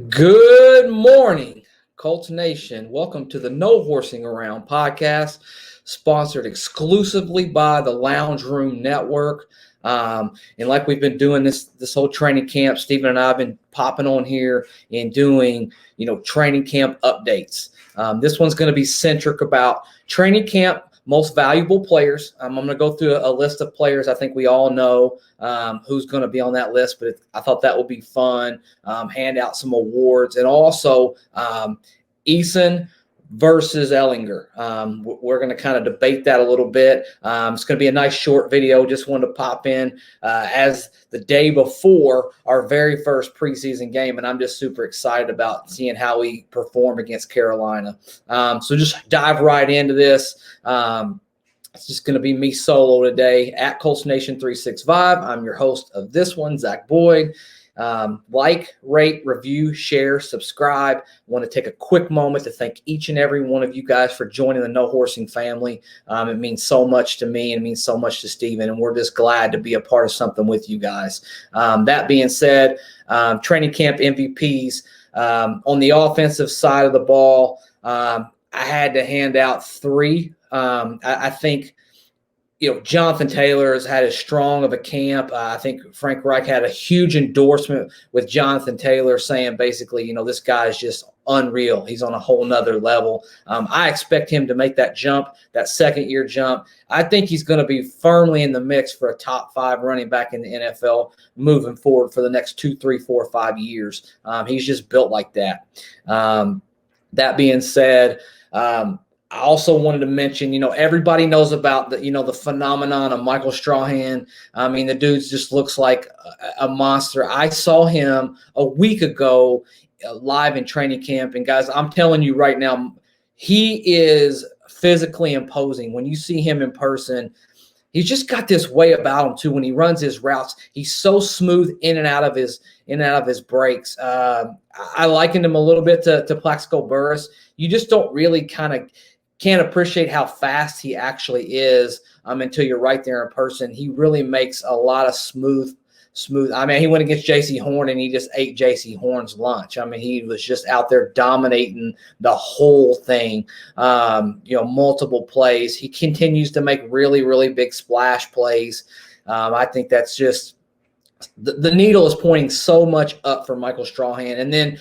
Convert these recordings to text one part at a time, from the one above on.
Good morning, Colts Nation. Welcome to the No Horsing Around podcast, sponsored exclusively by the Lounge Room Network. And like we've been doing this whole training camp, Stephen and I have been popping on here and doing, training camp updates. This one's going to be centric about training camp most valuable players. I'm going to go through a list of players I think we all know who's going to be on that list, but I thought that would be fun. Hand out some awards, and also Eason versus Ehlinger. We're going to kind of debate that a little bit. It's going to be a nice short video. Just wanted to pop in as the day before our very first preseason game, and I'm just super excited about seeing how we perform against Carolina. So just dive right into this. It's just going to be me solo today at Colts Nation 365. I'm your host of this one, Zach Boyd. Like, rate, review, share, subscribe. I want to take a quick moment to thank each and every one of you guys for joining the No Horsing family. It means so much to me and it means so much to Steven, and we're just glad to be a part of something with you guys. That being said, training camp MVPs on the offensive side of the ball, I had to hand out three. I think Jonathan Taylor has had as strong of a camp. I think Frank Reich had a huge endorsement with Jonathan Taylor saying basically, this guy is just unreal. He's on a whole nother level. I expect him to make that jump, that second-year jump. I think he's going to be firmly in the mix for a top 5 running back in the NFL moving forward for the next 2, 3, 4, 5 years. He's just built like that. That being said, I also wanted to mention, everybody knows about the phenomenon of Michael Strahan. I mean, the dude just looks like a monster. I saw him a week ago live in training camp. And guys, I'm telling you right now, he is physically imposing. When you see him in person, he's just got this way about him too. When he runs his routes, he's so smooth in and out of his breaks. I likened him a little bit to Plaxico Burress. You just don't really can't appreciate how fast he actually is until you're right there in person. He really makes a lot of smooth. I mean, he went against J.C. Horn and he just ate J.C. Horn's lunch. I mean, he was just out there dominating the whole thing, multiple plays. He continues to make really, really big splash plays. I think that's just the needle is pointing so much up for Michael Strahan. And then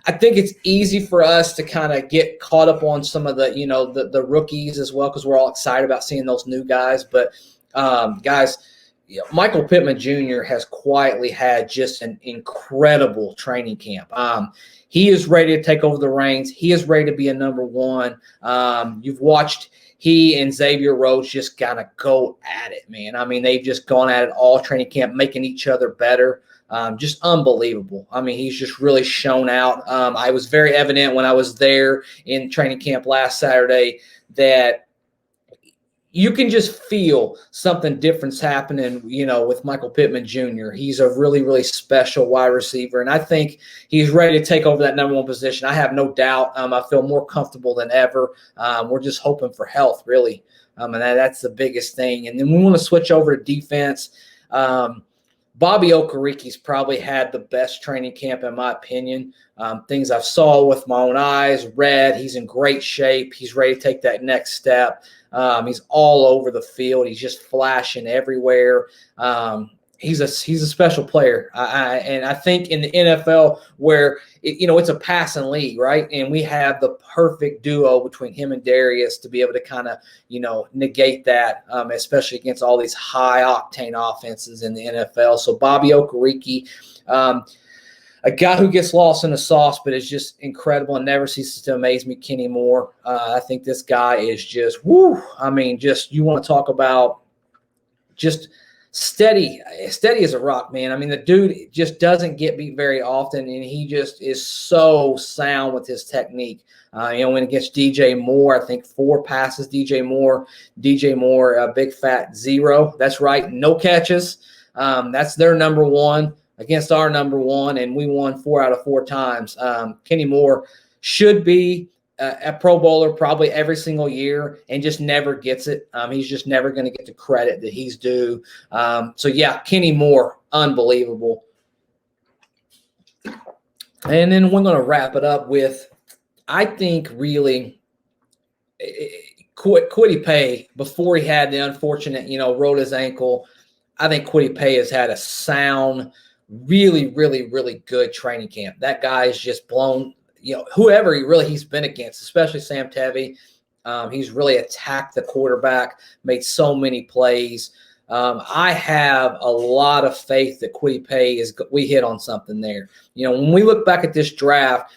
I think it's easy for us to kind of get caught up on some of the rookies as well, because we're all excited about seeing those new guys. But guys, Michael Pittman Jr. has quietly had just an incredible training camp. He is ready to take over the reins. He is ready to be a number one. You've watched he and Xavier Rhodes just kind of go at it, man. I mean, they've just gone at it all training camp, making each other better. Just unbelievable. I mean, he's just really shown out. I was very evident when I was there in training camp last Saturday that you can just feel something different's happening, with Michael Pittman Jr. He's a really, really special wide receiver, and I think he's ready to take over that number one position. I have no doubt. I feel more comfortable than ever. We're just hoping for health, really, and that's the biggest thing. And then we want to switch over to defense. Bobby Okariki's probably had the best training camp, in my opinion. Things I've saw with my own eyes, read. He's in great shape. He's ready to take that next step. He's all over the field. He's just flashing everywhere. He's a special player. And I think in the NFL where it's a passing league, right? And we have the perfect duo between him and Darius to be able to kind of, negate that, especially against all these high octane offenses in the NFL. So Bobby Okereke, a guy who gets lost in the sauce, but is just incredible and never ceases to amaze me. Kenny Moore. I think this guy is just, woo. I mean, just you want to talk about just steady as a rock, man. I mean, the dude just doesn't get beat very often, and he just is so sound with his technique. When against DJ Moore, I think 4 passes. DJ Moore, big fat 0. That's right, no catches. That's their number one against our number one, and we won 4 out of 4 times. Kenny Moore should be a Pro Bowler probably every single year and just never gets it. He's just never going to get the credit that he's due. So, yeah, Kenny Moore, unbelievable. And then we're going to wrap it up with, I think, really, Kwity Paye, before he had the unfortunate, rolled his ankle. I think Kwity Paye has had a sound, really, really, really good training camp. That guy is just blown, whoever he's been against, especially Sam Tevi. He's really attacked the quarterback, made so many plays. I have a lot of faith that Kwity Paye we hit on something there. When we look back at this draft,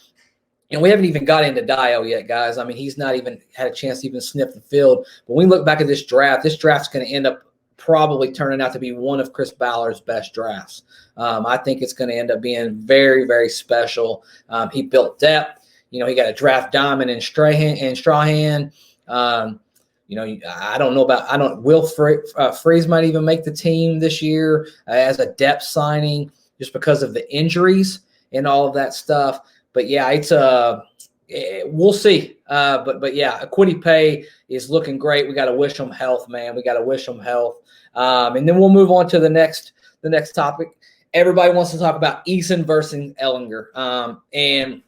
and we haven't even got into Dio yet, guys. I mean, he's not even had a chance to even sniff the field. But when we look back at this draft's going to end up probably turning out to be one of Chris Ballard's best drafts. I think it's going to end up being very, very special. He built depth. He got a draft diamond in Strahan. I don't know about – Will Freeze might even make the team this year as a depth signing just because of the injuries and all of that stuff. But yeah, we'll see. But yeah, Kwity Paye is looking great. We got to wish him health, man. We got to wish him health. And then we'll move on to the next topic. Everybody wants to talk about Eason versus Ehlinger. And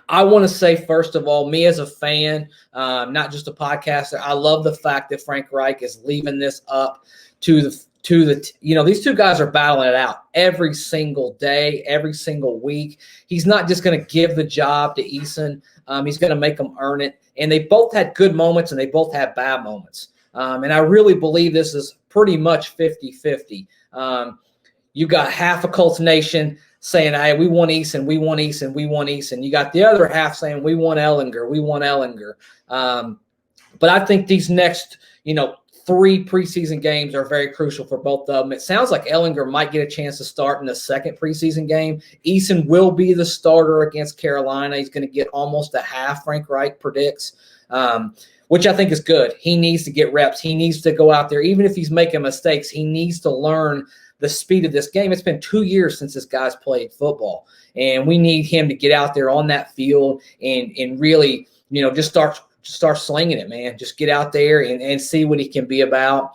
I want to say, first of all, me as a fan, not just a podcaster, I love the fact that Frank Reich is leaving this up to the these two guys are battling it out every single day, every single week. He's not just going to give the job to Eason. He's going to make them earn it. And they both had good moments and they both had bad moments. And I really believe this is pretty much 50-50. You got half of Colts Nation saying, hey, we want Eason, we want Eason, we want Eason. You got the other half saying, we want Ehlinger, we want Ehlinger. But I think these next, 3 preseason games are very crucial for both of them. It sounds like Ehlinger might get a chance to start in the second preseason game. Eason will be the starter against Carolina. He's going to get almost a half, Frank Reich predicts, which I think is good. He needs to get reps. He needs to go out there. Even if he's making mistakes, he needs to learn the speed of this game. It's been 2 years since this guy's played football, and we need him to get out there on that field and really, just start slinging it, man. Just get out there and see what he can be about.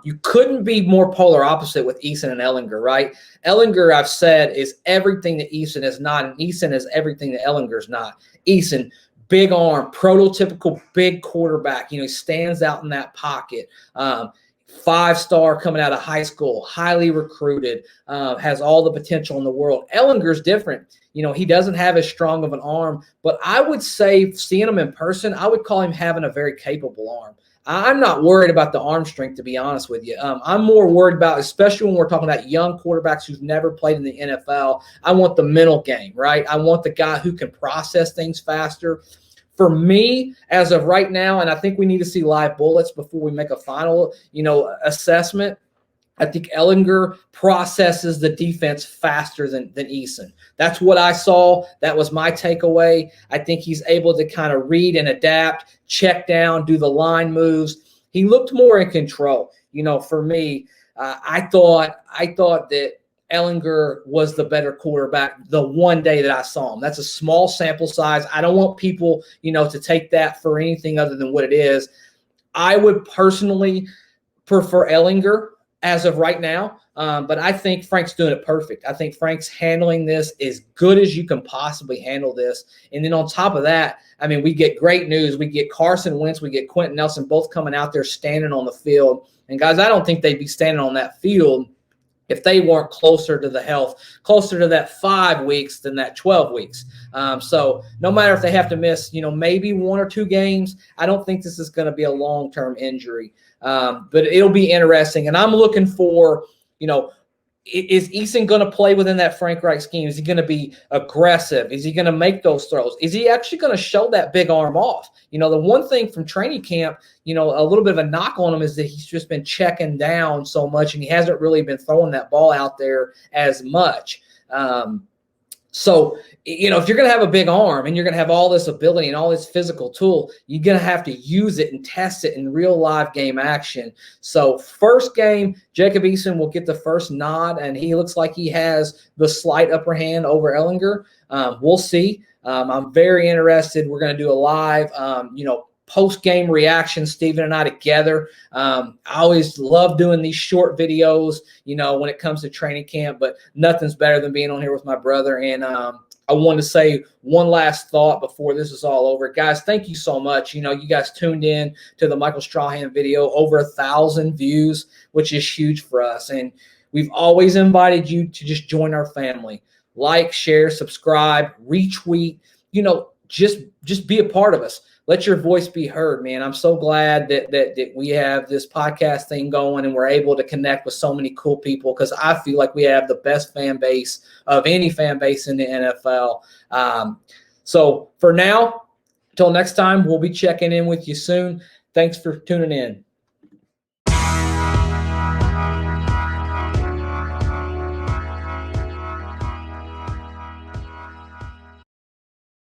You couldn't be more polar opposite with Eason and Ehlinger, right? Ehlinger, I've said, is everything that Eason is not, and Eason is everything that Ehlinger's not. Eason, big arm, prototypical big quarterback. He stands out in that pocket. 5-star coming out of high school, highly recruited, has all the potential in the world. Ehlinger's different. He doesn't have as strong of an arm, but I would say, seeing him in person, I would call him having a very capable arm. I'm not worried about the arm strength, to be honest with you. I'm more worried about, especially when we're talking about young quarterbacks who've never played in the NFL, I want the mental game, right? I want the guy who can process things faster. For me, as of right now, and I think we need to see live bullets before we make a final, assessment, I think Ehlinger processes the defense faster than Eason. That's what I saw. That was my takeaway. I think he's able to kind of read and adapt, check down, do the line moves. He looked more in control. For me, I thought that Ehlinger was the better quarterback the one day that I saw him. That's a small sample size. I don't want people, to take that for anything other than what it is. I would personally prefer Ehlinger as of right now, but I think Frank's doing it perfect. I think Frank's handling this as good as you can possibly handle this. And then on top of that, we get great news. We get Carson Wentz, we get Quentin Nelson both coming out there standing on the field. And guys, I don't think they'd be standing on that field if they weren't closer to the health, closer to that 5 weeks than that 12 weeks. So no matter if they have to miss, maybe 1 or 2 games, I don't think this is going to be a long-term injury. But it'll be interesting. And I'm looking for, is Eason going to play within that Frank Reich scheme? Is he going to be aggressive? Is he going to make those throws? Is he actually going to show that big arm off? The one thing from training camp, a little bit of a knock on him is that he's just been checking down so much, and he hasn't really been throwing that ball out there as much. So, if you're going to have a big arm and you're going to have all this ability and all this physical tool, you're going to have to use it and test it in real live game action. So first game, Jacob Eason will get the first nod, and he looks like he has the slight upper hand over Ehlinger. We'll see. I'm very interested. We're going to do a live, post-game reaction, Steven and I together. I always love doing these short videos, when it comes to training camp, but nothing's better than being on here with my brother and I want to say one last thought before this is all over. Guys, thank you so much. You guys tuned in to the Michael Strahan video, over 1,000 views, which is huge for us. And we've always invited you to just join our family. Like, share, subscribe, retweet, just be a part of us. Let your voice be heard, man. I'm so glad that we have this podcast thing going and we're able to connect with so many cool people, because I feel like we have the best fan base of any fan base in the NFL. So for now, until next time, we'll be checking in with you soon. Thanks for tuning in.